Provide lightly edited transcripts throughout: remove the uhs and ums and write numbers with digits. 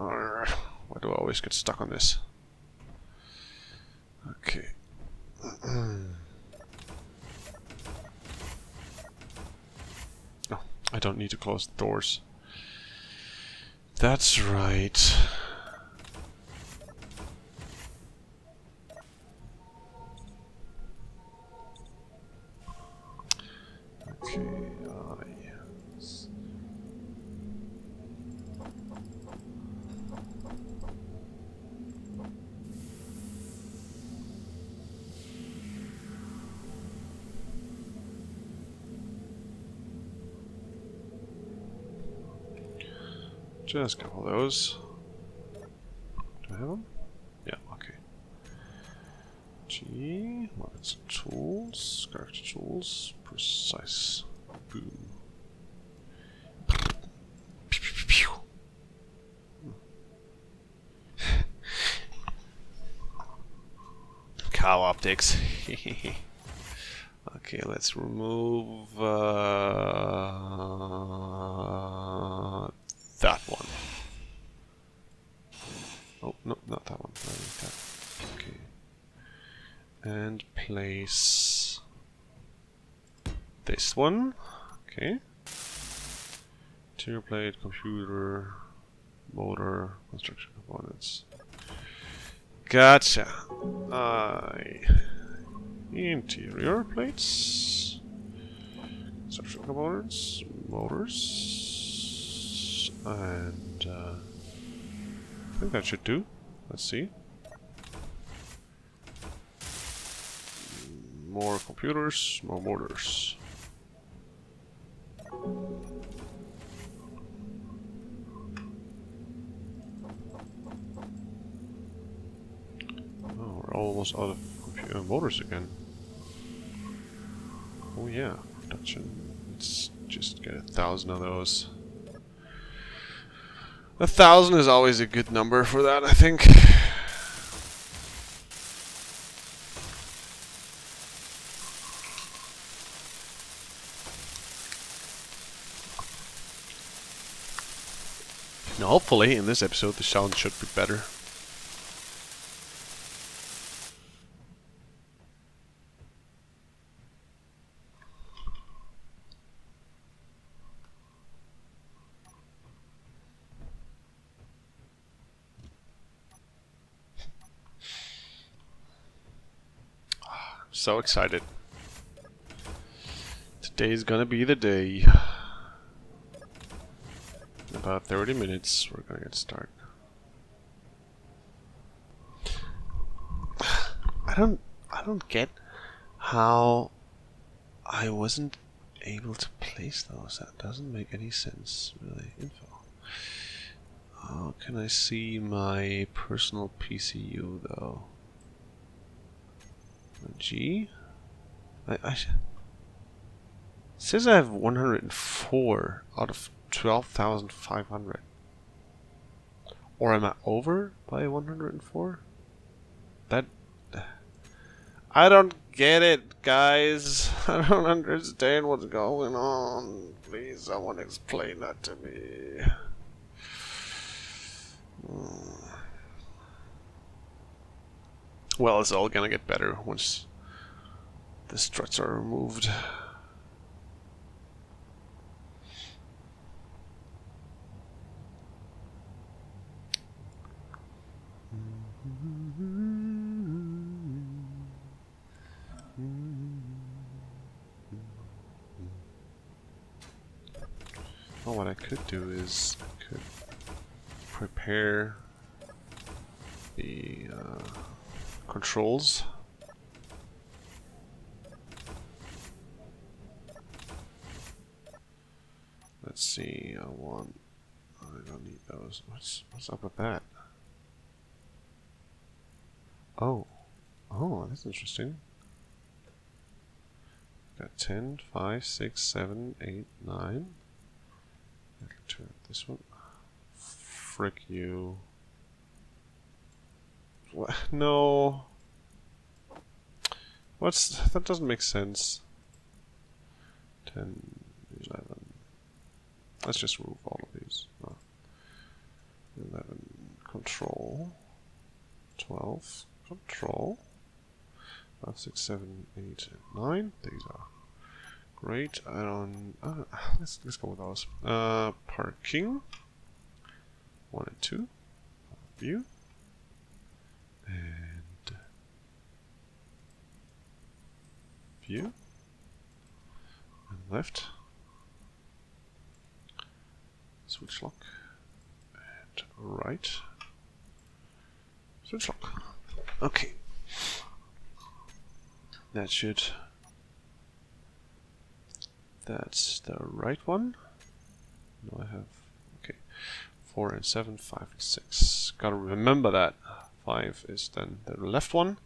Why do I always get stuck on this? Okay. Oh, I don't need to close the doors. That's right. Okay, yes. Just a couple of those. Do I have them? Yeah, okay. G, what's tools? Character tools, precise. Boom. Cow optics. Okay, let's remove that one. Oh, no, not that one. That. Okay. And place this one. Okay. Interior plate, computer, motor, construction components. Gotcha. Interior plates, construction components, motors, and I think that should do. Let's see. More computers, more motors. Oh, we're almost out of motors again. Oh yeah, production. Let's just get 1,000 of those. 1,000 is always a good number for that, I think. Now, hopefully, in this episode, the sound should be better. So excited. Today's gonna be the day. In about 30 minutes, we're gonna get started. I don't get how I wasn't able to place those. That doesn't make any sense, really. Info. How can I see my personal PCU though? G? It says I have 104 out of 12,500. Or am I over by 104? That... I don't get it, guys. I don't understand what's going on. Please, someone explain that to me. Well, it's all gonna get better once the struts are removed. Well, what I could do is I could prepare the controls. Let's see. I don't need those. What's up with that? Oh, that's interesting. Got 10, 5, 6, 7, 8, 9. I can turn this one. Frick you. What? No. That doesn't make sense. 10, 11. Let's just remove all of these. Oh. 11. control. 12, control. 5, 6, 7, 8, and 9. These are great. I don't. Let's go with those. Parking. 1 and 2. View. And view. And left. Switch lock. And right. Switch lock. Okay. That should. That's the right one. No, I have. Okay. 4 and 7, 5 and 6. Gotta remember that. 5 is then the left one.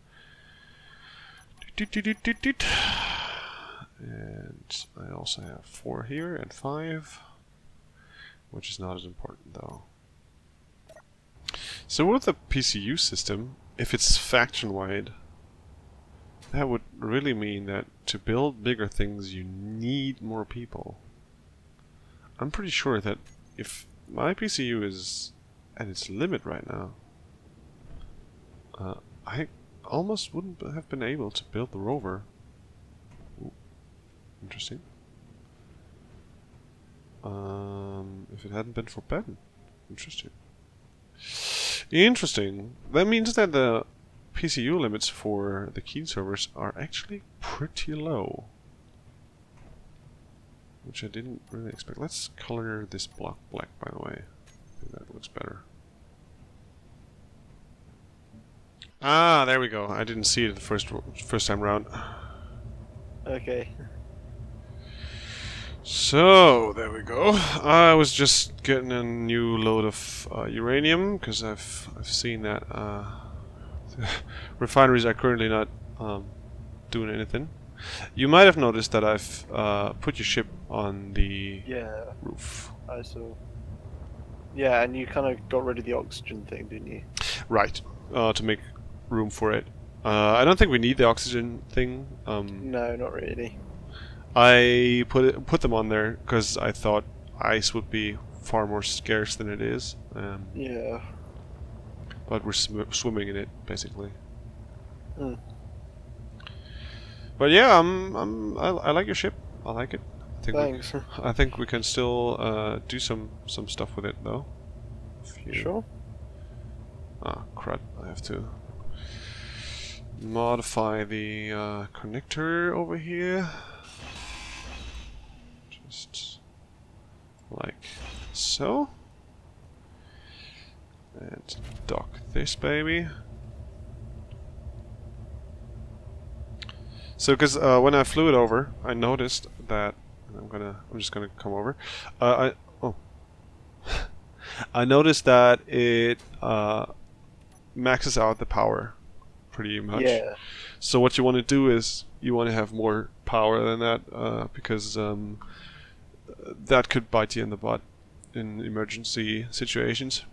And I also have 4 here and 5, which is not as important though. So with the PCU system, if it's faction-wide, that would really mean that to build bigger things you need more people. I'm pretty sure that if my PCU is at its limit right now, I almost wouldn't have been able to build the Rover. Ooh, interesting. If it hadn't been for Ben. Interesting. Interesting. That means that the PCU limits for the Keen servers are actually pretty low. Which I didn't really expect. Let's color this block black, by the way. I think that looks better. Ah, there we go. I didn't see it the first time around. Okay. So, there we go. I was just getting a new load of uranium, because I've seen that refineries are currently not doing anything. You might have noticed that I've put your ship on the roof. I saw. Yeah, and you kind of got rid of the oxygen thing, didn't you? Right, to make room for it. I don't think we need the oxygen thing. No, not really. I put them on there because I thought ice would be far more scarce than it is. Yeah. But we're swimming in it basically. Mm. But yeah, I like your ship. I like it. Thanks. I think we can still do some stuff with it though. Sure. Ah, crud! I have to modify the connector over here. Just like so. And dock this baby. So, because when I flew it over, I noticed that I'm just gonna come over. I noticed that it maxes out the power pretty much. Yeah. So what you want to do is you want to have more power than that because that could bite you in the butt in emergency situations.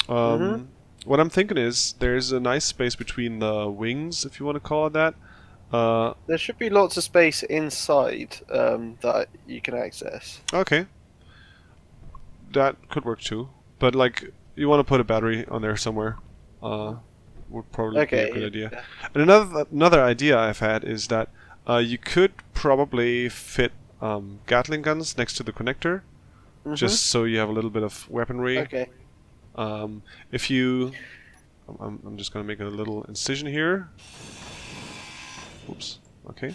What I'm thinking is there's a nice space between the wings, if you want to call it that. There should be lots of space inside that you can access. Okay. That could work too. But like, you want to put a battery on there somewhere. Would probably be a good idea. Yeah. And another idea I've had is that you could probably fit Gatling guns next to the connector, just so you have a little bit of weaponry. Okay. If you, I'm just gonna make a little incision here. Oops. Okay.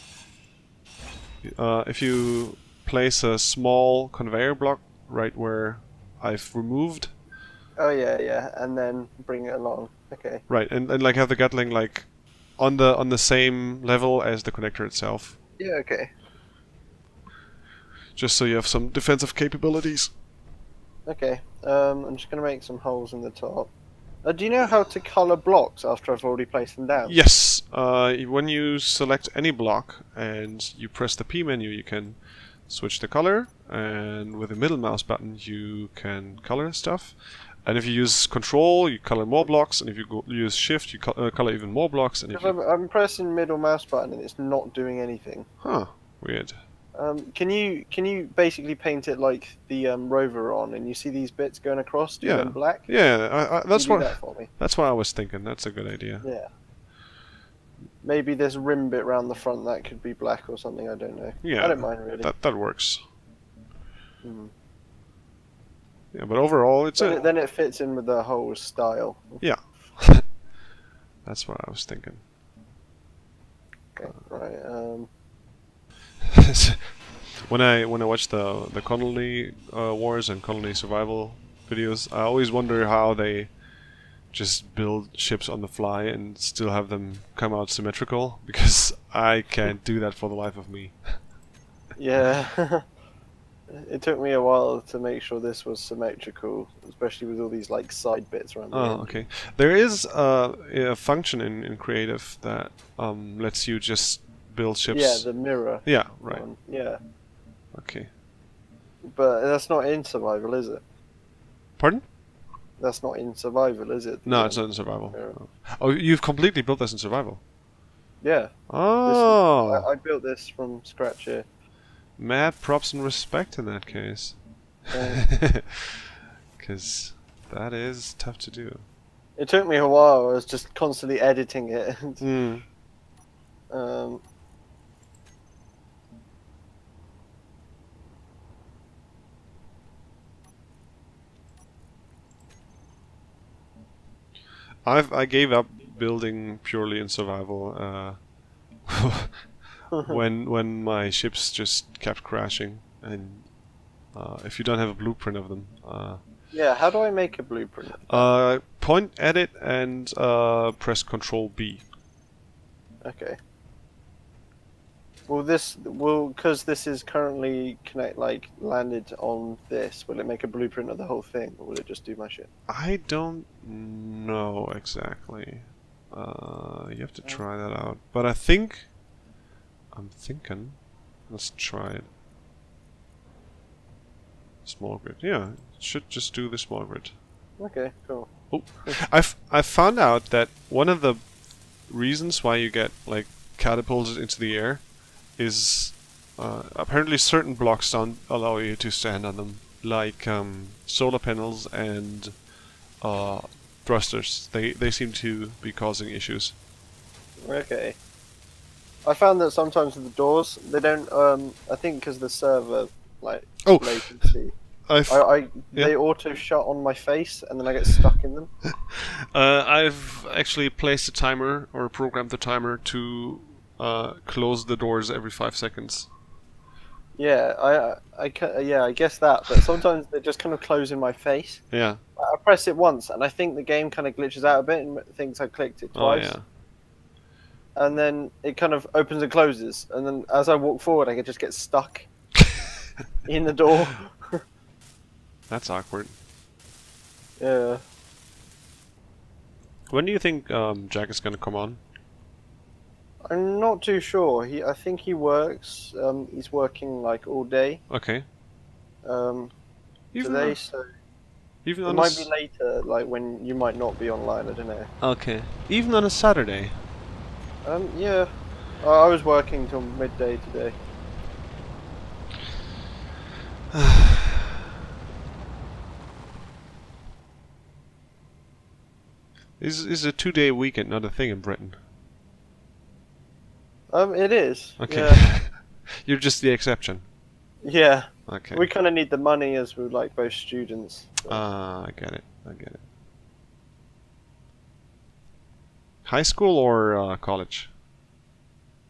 If you place a small conveyor block right where I've removed. Oh yeah, and then bring it along. Okay. Right, and like have the Gatling like on the same level as the connector itself. Yeah. Okay. Just so you have some defensive capabilities. Okay. I'm just gonna make some holes in the top. Do you know how to color blocks after I've already placed them down? Yes. When you select any block and you press the P menu, you can switch the color, and with the middle mouse button you can color stuff. And if you use Control, you color more blocks, and if you use Shift, you color even more blocks. And if I'm pressing middle mouse button and it's not doing anything. Huh. Weird. Can you basically paint it like the Rover on, and you see these bits going across? Do them Yeah. black? Yeah, Can you do that for me? that's what I was thinking. That's a good idea. Yeah. Maybe this rim bit round the front that could be black or something. I don't know. Yeah. I don't mind really. That works. Mm. Yeah, but overall, it's Then it fits in with the whole style. Yeah. That's what I was thinking. Okay, right. When I watch the colony wars and colony survival videos, I always wonder how they just build ships on the fly and still have them come out symmetrical, because I can't do that for the life of me. Yeah. It took me a while to make sure this was symmetrical, especially with all these like side bits around the end. Okay. There is a function in Creative that lets you just build ships. Yeah, the mirror. Yeah, right. One. Yeah. Okay. But that's not in survival, is it? Pardon? That's not in survival, is it? No, it's not in survival. Mirror. Oh, you've completely built this in survival. Yeah. Oh. I built this from scratch here. Mad props and respect in that case. Because that is tough to do. It took me a while. I was just constantly editing it. Mm. I gave up building purely in survival when my ships just kept crashing, and if you don't have a blueprint of them, Yeah, how do I make a blueprint? point at it and press Control B. Okay. Because this is currently landed on this, will it make a blueprint of the whole thing, or will it just do my shit? I don't know exactly. You have to try that out. But I'm thinking, let's try it. Small grid. Yeah, it should just do the small grid. Okay, cool. Oh, I've found out that one of the reasons why you get like catapulted into the air is apparently certain blocks don't allow you to stand on them, like solar panels and thrusters. They seem to be causing issues. Okay. I found that sometimes with the doors, they don't. I think because the server latency. They auto shut on my face, and then I get stuck in them. I've actually placed a timer or programmed the timer to close the doors every 5 seconds. Yeah, I guess that. But sometimes they just kind of close in my face. Yeah. I press it once, and I think the game kind of glitches out a bit and thinks I clicked it twice. Oh yeah. And then it kind of opens and closes, and then as I walk forward, I just get stuck in the door. That's awkward. Yeah. When do you think Jack is gonna come on? I'm not too sure. I think he works. He's working like all day. Okay. Today, so even it on might be later, like when you might not be online. I don't know. Okay. Even on a Saturday. Yeah. I was working till midday today. Is a 2-day weekend not a thing in Britain? It is. Okay. Yeah. You're just the exception. Yeah. Okay. We kind of need the money as we're like both students. So. I get it. I get it. High school or college?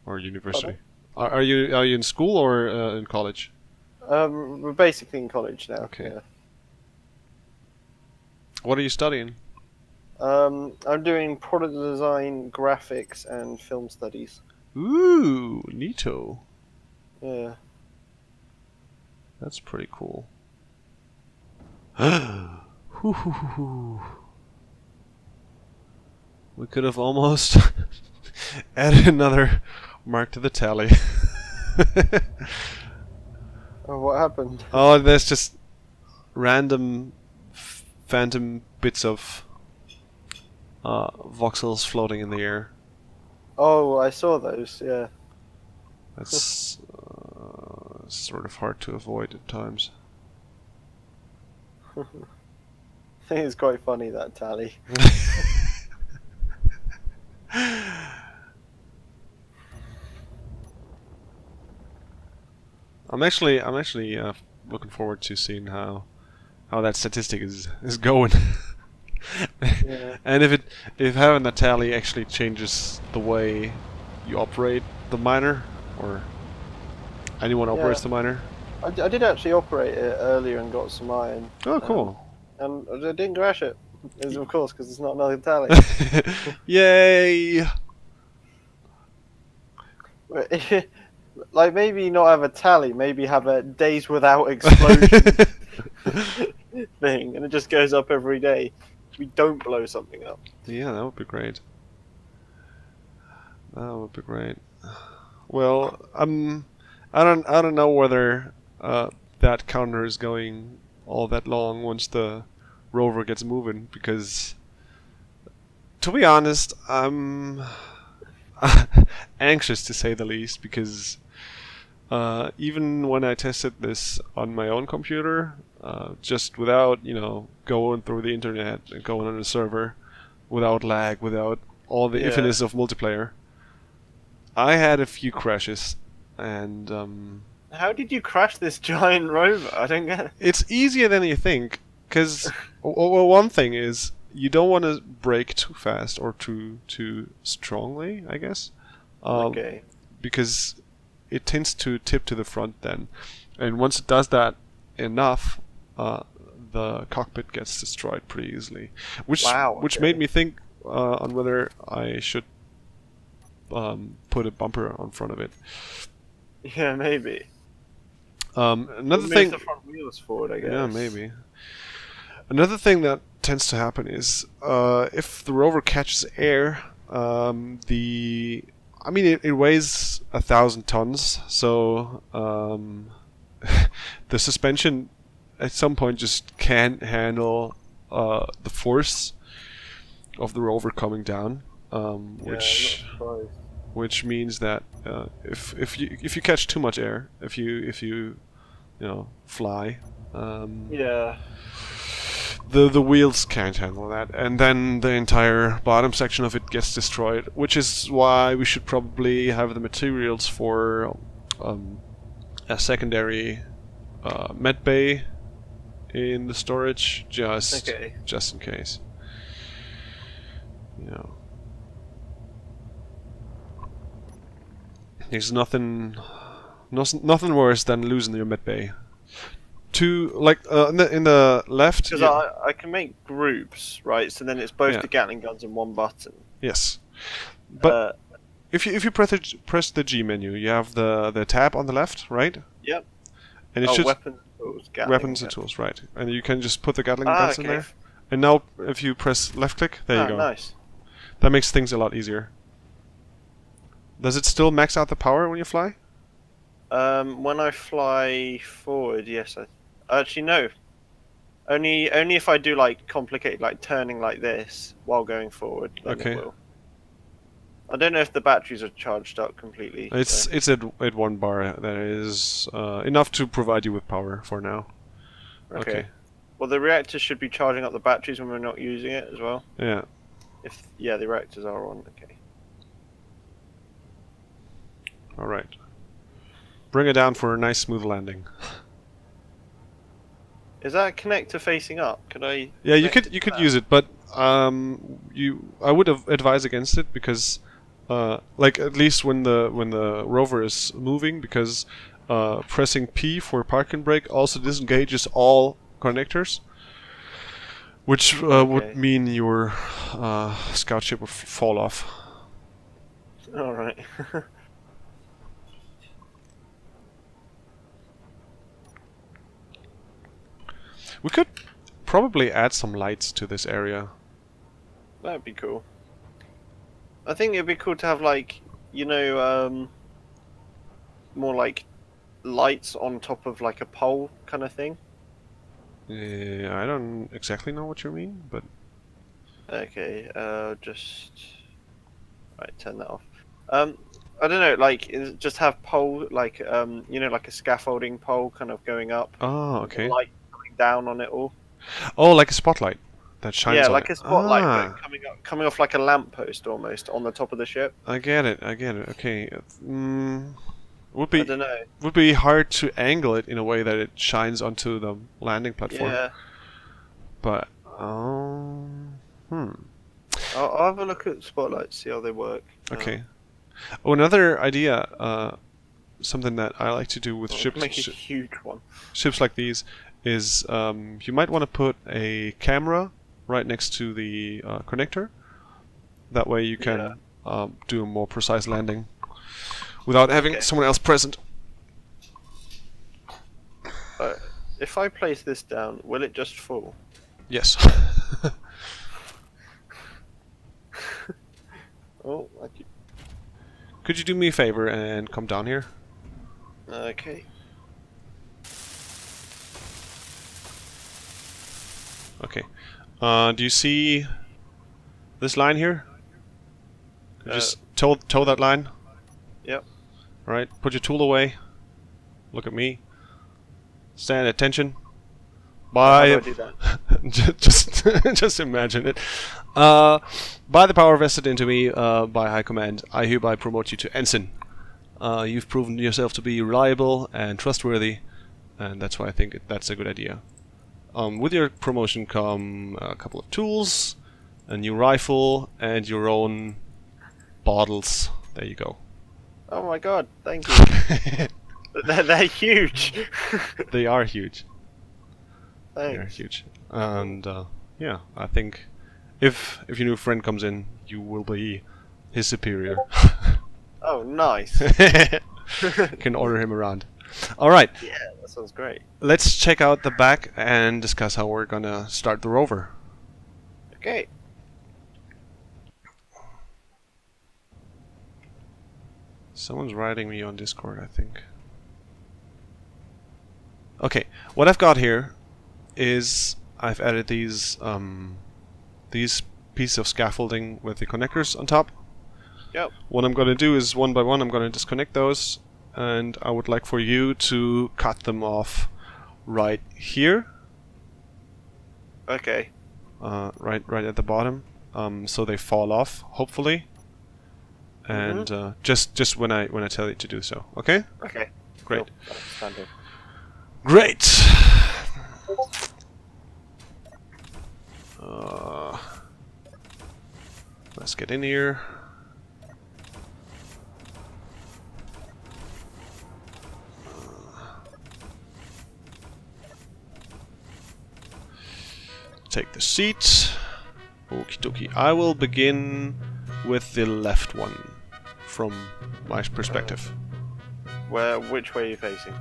Or university? Are you in school or in college? We're basically in college now. Okay. Yeah. What are you studying? I'm doing product design, graphics, and film studies. Ooh, neato. Yeah. That's pretty cool. We could have almost added another mark to the tally. Oh, what happened? Oh, there's just random phantom bits of voxels floating in the air. Oh, I saw those. Yeah. That's sort of hard to avoid at times. I think it's quite funny, that tally. I'm actually looking forward to seeing how that statistic is going. Yeah. And if having that tally actually changes the way you operate the miner, or anyone operates the miner. I did actually operate it earlier and got some iron. Oh, cool. And I didn't crash it. Of course, because it's not another tally. Yay! Like, maybe not have a tally, maybe have a days without explosion thing, and it just goes up every day. We don't blow something up. Yeah, that would be great. That would be great. Well, I don't know whether that counter is going all that long once the rover gets moving, because to be honest, I'm anxious to say the least, because even when I tested this on my own computer, just without, going through the internet and going on a server, without lag, without all the infiniteness of multiplayer, I had a few crashes, and how did you crash this giant rover? I don't get it. It's easier than you think, because one thing is you don't want to brake too fast or too strongly, I guess. Okay. Because it tends to tip to the front then, and once it does that enough, the cockpit gets destroyed pretty easily. Which made me think on whether I should put a bumper on front of it. Yeah, maybe. Another thing. The front wheels forward, I guess. Yeah, maybe. Another thing that tends to happen is if the rover catches air, it weighs 1,000 tons, so the suspension at some point just can't handle the force of the rover coming down, which means that if you catch too much air, if you fly, the wheels can't handle that, and then the entire bottom section of it gets destroyed, which is why we should probably have the materials for a secondary med bay in the storage, just in case. There's nothing worse than losing your med bay. In the left, because I can make groups, right? So then it's both the Gatling guns and one button. Yes, but if you press the G menu, you have the tab on the left, right? Yep. And it should weapons and tools, right? And you can just put the Gatling guns in there. And now, if you press left click, there you go. Nice. That makes things a lot easier. Does it still max out the power when you fly? When I fly forward, yes. Actually, no. Only if I do like complicated, like turning like this while going forward. Then it will. I don't know if the batteries are charged up completely. It's at 1 bar. That is enough to provide you with power for now. Okay. Well, the reactors should be charging up the batteries when we're not using it as well. Yeah. The reactors are on. Okay. All right. Bring it down for a nice smooth landing. Is that a connector facing up? Could I? Yeah, you could use it, but I would advise against it, because at least when the rover is moving, because pressing P for park and brake also disengages all connectors, which would mean your scout ship would fall off. All right. We could probably add some lights to this area. That'd be cool. I think it'd be cool to have more like lights on top of like a pole kind of thing. Yeah, I don't exactly know what you mean, but okay, just turn that off. I don't know, like just have pole, like like a scaffolding pole, kind of going up. Oh, With the okay. light coming down on it all. Oh, like a spotlight that shines Yeah, on like it. a spotlight, but Ah, coming off like a lamppost almost on the top of the ship. I get it. I get it. Okay. Would I be don't know. would be hard to angle it in a way that it shines onto the landing platform. Yeah, But I'll have a look at spotlights, see how they work. Okay. Oh, another idea. Something that I like to do with Make a huge one. ships like these is you might want to put a camera right next to the connector. That way you can do a more precise landing without having someone else present. If I place this down, will it just fall? Yes. Oh, Could you do me a favor and come down here? okay. Okay. Do you see this line here? Just toe that line. Yep. All right. Put your tool away. Look at me. Stand at attention. How do I do that? just imagine it. By the power vested into me by High Command, I hereby promote you to Ensign. You've proven yourself to be reliable and trustworthy, and that's why I think that's a good idea. With your promotion come a couple of tools, a new rifle, and your own bottles. There you go. Oh my god, thank you. they're huge. They are huge. Thanks. They're huge. And yeah, I think if your new friend comes in, you will be his superior. Oh, nice. Can order him around. All right. Yeah, that sounds great. Let's check out the back and discuss how we're gonna start the rover. Okay. Someone's writing me on Discord, I think. Okay, what I've got here is I've added these pieces of scaffolding with the connectors on top. Yep. What I'm going to do is one by one I'm going to disconnect those, and I would like for you to cut them off right here. Okay. Right at the bottom, so they fall off, hopefully. And just when I tell you to do so, okay? Okay. Great. Cool. Great. Let's get in here. Take the seat. Okie dokie. I will begin with the left one from my perspective. Which way are you facing?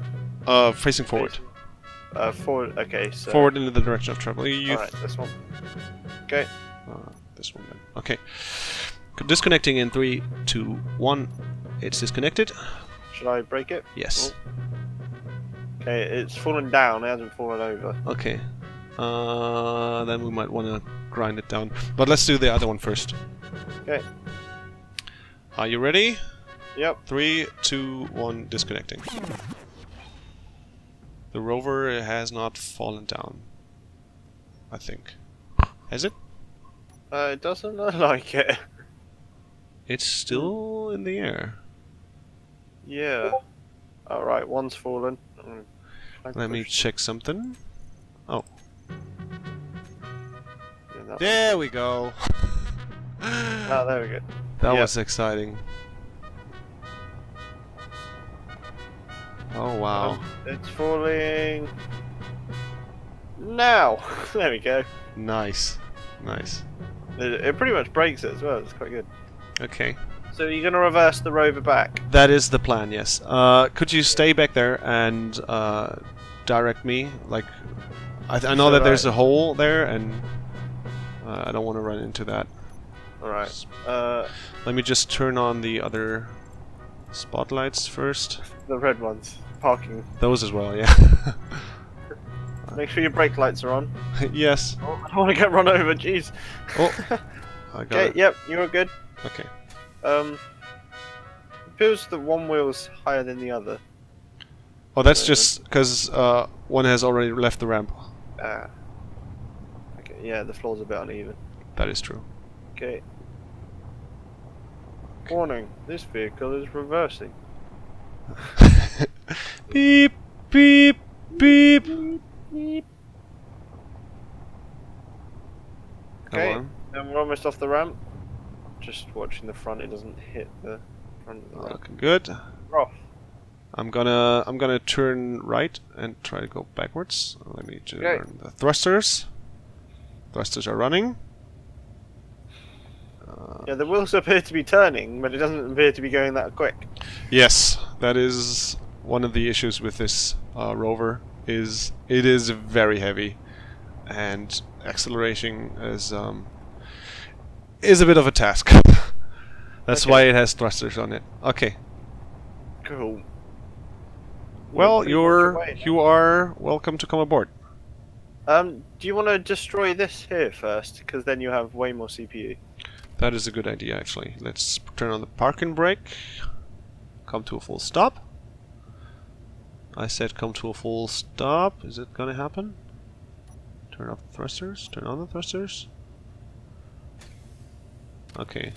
Facing forward. Forward. Okay, so Forward into the direction of travel. Alright, this one. Okay. This one then. Okay. Disconnecting in 3, 2, 1. It's disconnected. Should I break it? Yes. Oh. Okay, it's fallen down. It hasn't fallen over. Okay. Then we might want to grind it down. But let's do the other one first. Okay. Are you ready? Yep. 3, 2, 1. Disconnecting. The rover has not fallen down. I think. Has it? It doesn't look like it. It's still in the air. Yeah. Alright, one's fallen. Let me check something. Oh. Yeah, There we go. Oh, there we go. That was exciting. Oh wow. It's falling now. There we go. Nice. Nice. It pretty much breaks it as well. It's quite good. Okay. So you're gonna reverse the rover back? That is the plan, yes. Could you stay back there and direct me? Like, I know that there's a hole there, and I don't want to run into that. Alright. Let me just turn on the other spotlights first. The red ones. Parking. Those as well, yeah. Make sure your brake lights are on. Yes. Oh, I don't want to get run over, jeez. Oh, I got Okay, it. yep, you're good. Okay. feels that one wheel's higher than the other. Oh, that's just because one has already left the ramp. Ah. Okay, yeah, the floor's a bit uneven. That is true. Okay. Warning, this vehicle is reversing. Beep, beep, beep. Beep. Come Okay, on. and we're almost off the ramp. Just watching the front, it doesn't hit the front of the ramp. Looking good. We're off. I'm gonna turn right and try to go backwards. Let me turn the thrusters. Thrusters are running. Yeah, the wheels appear to be turning, but it doesn't appear to be going that quick. Yes, that is one of the issues with this Rover. Is it is very heavy, and accelerating is a bit of a task. That's why it has thrusters on it. Okay. Cool. Well, you are welcome to come aboard. Do you want to destroy this here first? Because then you have way more CPU. That is a good idea, actually. Let's turn on the parking brake. Come to a full stop. I said come to a full stop. Is it gonna happen? Turn off the thrusters. Turn on the thrusters. Okay.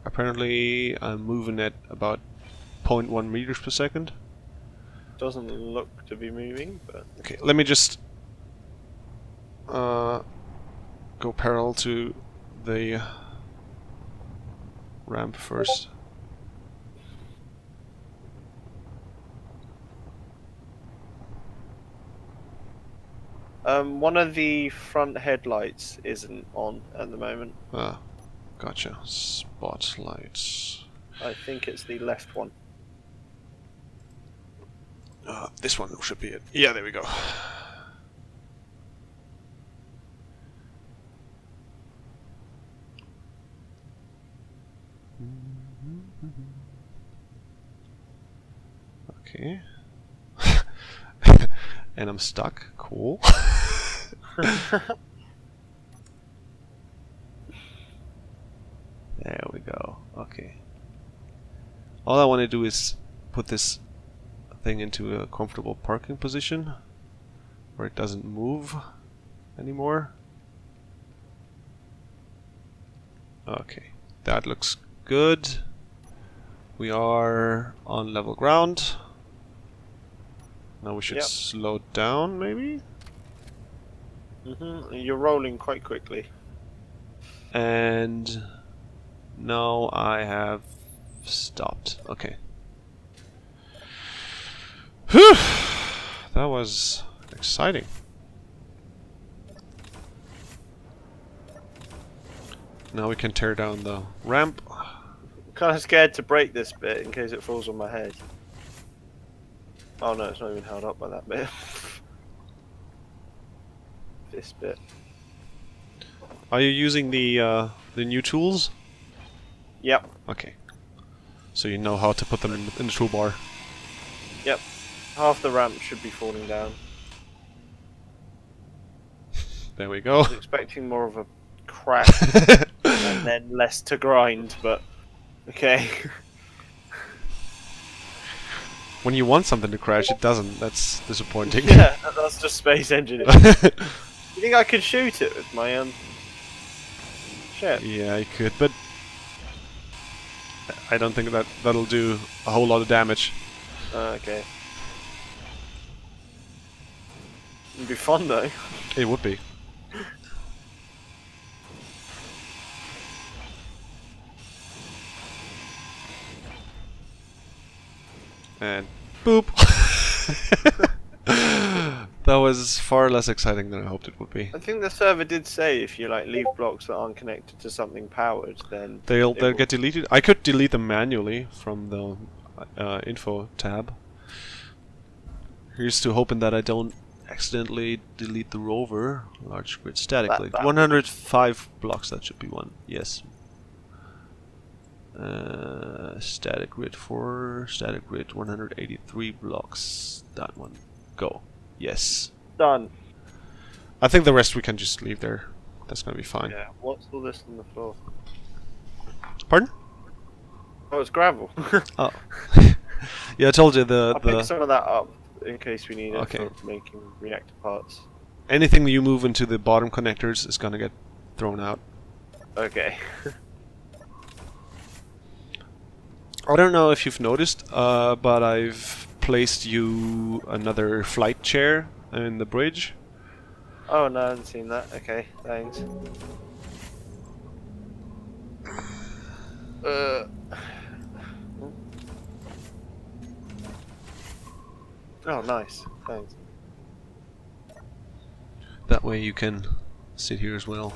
Apparently, I'm moving at about 0.1 meters per second. Doesn't look to be moving, but... Okay, let me just go parallel to the ramp first. One of the front headlights isn't on at the moment. Ah, gotcha. Spotlights. I think it's the left one. This one should be it. Yeah, there we go. Okay. And I'm stuck. Cool. There we go. Okay. All I want to do is put this thing into a comfortable parking position where it doesn't move anymore. Okay, that looks good. We are on level ground. Now we should slow down, maybe? You're rolling quite quickly. And now I have stopped. Okay. Whew! That was exciting. Now we can tear down the ramp. I'm kind of scared to break this bit in case it falls on my head. Oh no, it's not even held up by that bit. This bit. Are you using the new tools? Yep. Okay. So you know how to put them in the toolbar. Yep. Half the ramp should be falling down. There we go. I was expecting more of a crash and then less to grind, but okay. When you want something to crash, it doesn't. That's disappointing. Yeah, that's just space engineering. You think I could shoot it with my ship? Yeah, I could, but I don't think that'll do a whole lot of damage. Okay. It'd be fun though. It would be. And boop. That was far less exciting than I hoped it would be. I think the server did say if you like leave blocks that aren't connected to something powered, then they'll get deleted. I could delete them manually from the info tab. Here's to hoping that I don't accidentally delete the Rover. Large grid statically. 105 blocks, that should be one. Yes. Static grid 4, static grid 183 blocks. That one. Go. Yes. Done. I think the rest we can just leave there. That's gonna be fine. Yeah. What's all this on the floor? Pardon? Oh, it's gravel. Oh. Yeah, I told you I'll pick some of that up in case we need it for making reactor parts. Anything you move into the bottom connectors is gonna get thrown out. Okay. I don't know if you've noticed, but I've placed you another flight chair in the bridge. Oh no, I haven't seen that. Okay, thanks. Oh, nice. Thanks. That way you can sit here as well.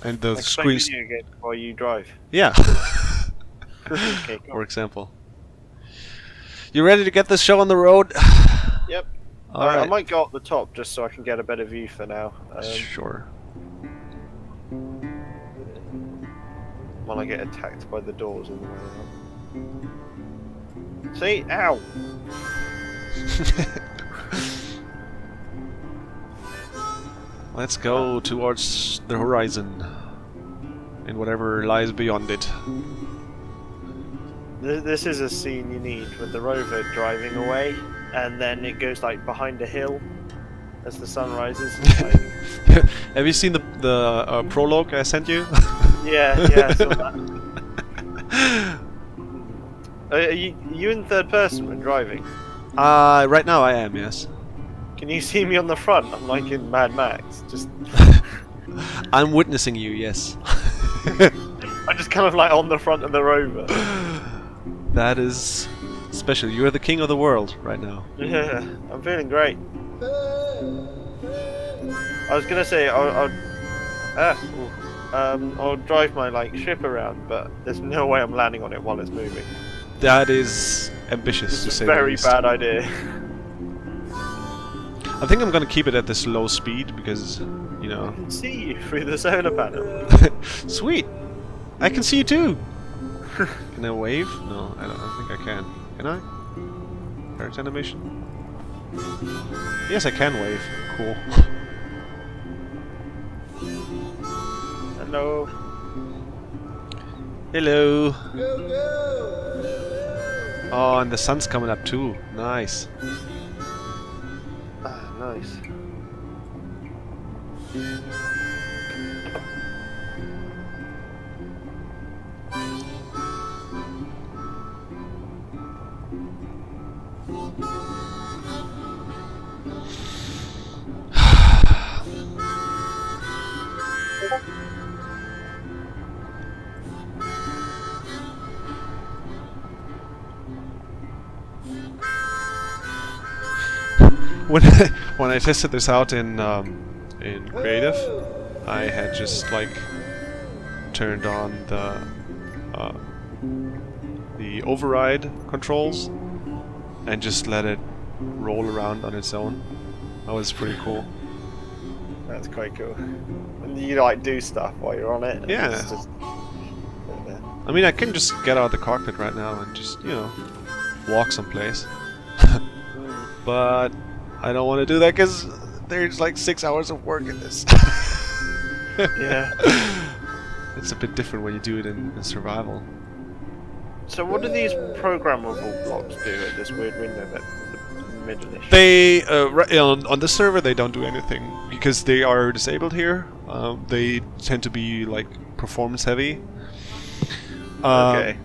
And the screens. Video game while you drive. Yeah. Okay, cool. For example. You ready to get this show on the road? Yep. Alright. I might go up the top just so I can get a better view for now. Sure. While I get attacked by the doors in the way. See? Ow! Let's go towards the horizon and whatever lies beyond it. This is a scene you need with the rover driving away, and then it goes like behind a hill as the sun rises. Like... Have you seen the prologue I sent you? Yeah, I saw that. Are you in third person when driving? Right now I am, yes. Can you see me on the front? I'm like in Mad Max. Just. I'm witnessing you, yes. I'm just kind of like on the front of the rover. That is special. You're the king of the world right now. Yeah, I'm feeling great. I was gonna say I'll drive my ship around, but there's no way I'm landing on it while it's moving. That is ambitious to say the least. Very bad idea. I think I'm gonna keep it at this low speed because, you know. I can see you through the solar panel. Sweet. I can see you too. Can I wave? No, I don't think I can. Can I? Character animation? Yes, I can wave. Cool. Hello. Hello. Oh, and the sun's coming up too. Nice. Ah, nice. When I tested this out in creative, I had just turned on the override controls and just let it roll around on its own. That was pretty cool. That's quite cool. And you do stuff while you're on it. Yeah. Just, I mean, I can just get out of the cockpit right now and just, you know, walk someplace. But I don't want to do that because there's 6 hours of work in this. Yeah. It's a bit different when you do it in survival. So what do these programmable blocks do at this weird window that the middle-ish? They, on this server, they don't do anything because they are disabled here. They tend to be performance heavy. Okay.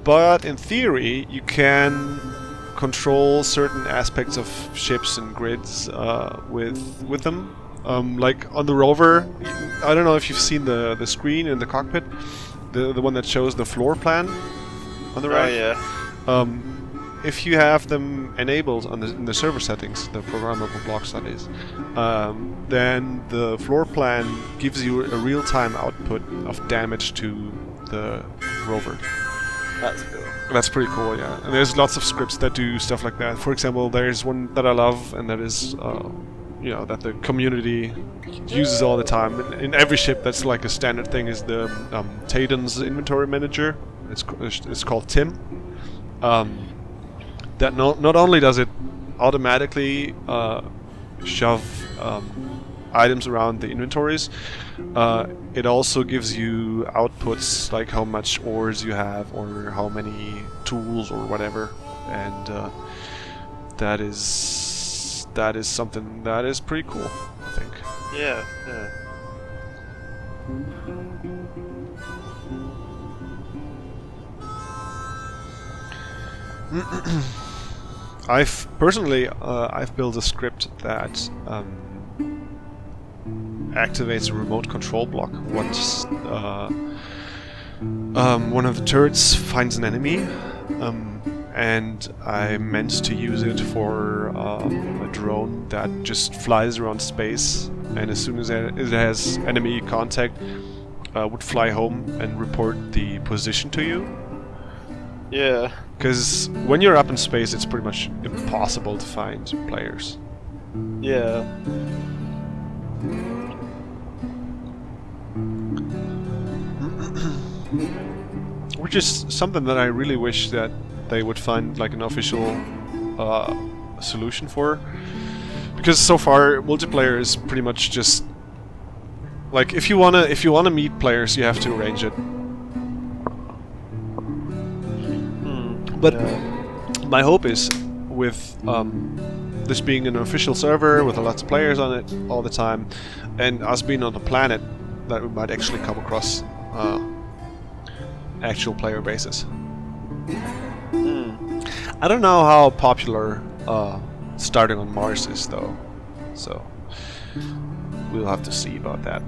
But in theory, you can control certain aspects of ships and grids with them. Like on the Rover, I don't know if you've seen the screen in the cockpit, the one that shows the floor plan on the right. Oh yeah. If you have them enabled in the server settings, the programmable blocks that is, then the floor plan gives you a real-time output of damage to the Rover. That's cool. That's pretty cool, yeah. And there's lots of scripts that do stuff like that. For example, there's one that I love, and that is, you know, that the community uses all the time. In every ship, that's a standard thing. Is the Taden's inventory manager. It's called Tim. That not only does it automatically shove items around the inventories. It also gives you outputs like how much ores you have or how many tools or whatever, and that is something that is pretty cool, I think. Yeah, yeah. I've personally I've built a script that activates a remote control block once one of the turrets finds an enemy, and I meant to use it for a drone that just flies around space, and as soon as it has enemy contact, would fly home and report the position to you. Yeah. Because when you're up in space, it's pretty much impossible to find players. Yeah. Which is something that I really wish that they would find like an official solution for. Because so far, multiplayer is pretty much just like if you wanna meet players, you have to arrange it. But my hope is, with this being an official server with lots of players on it all the time, and us being on the planet, that we might actually come across actual player bases. I don't know how popular starting on Mars is, though, so we'll have to see about that.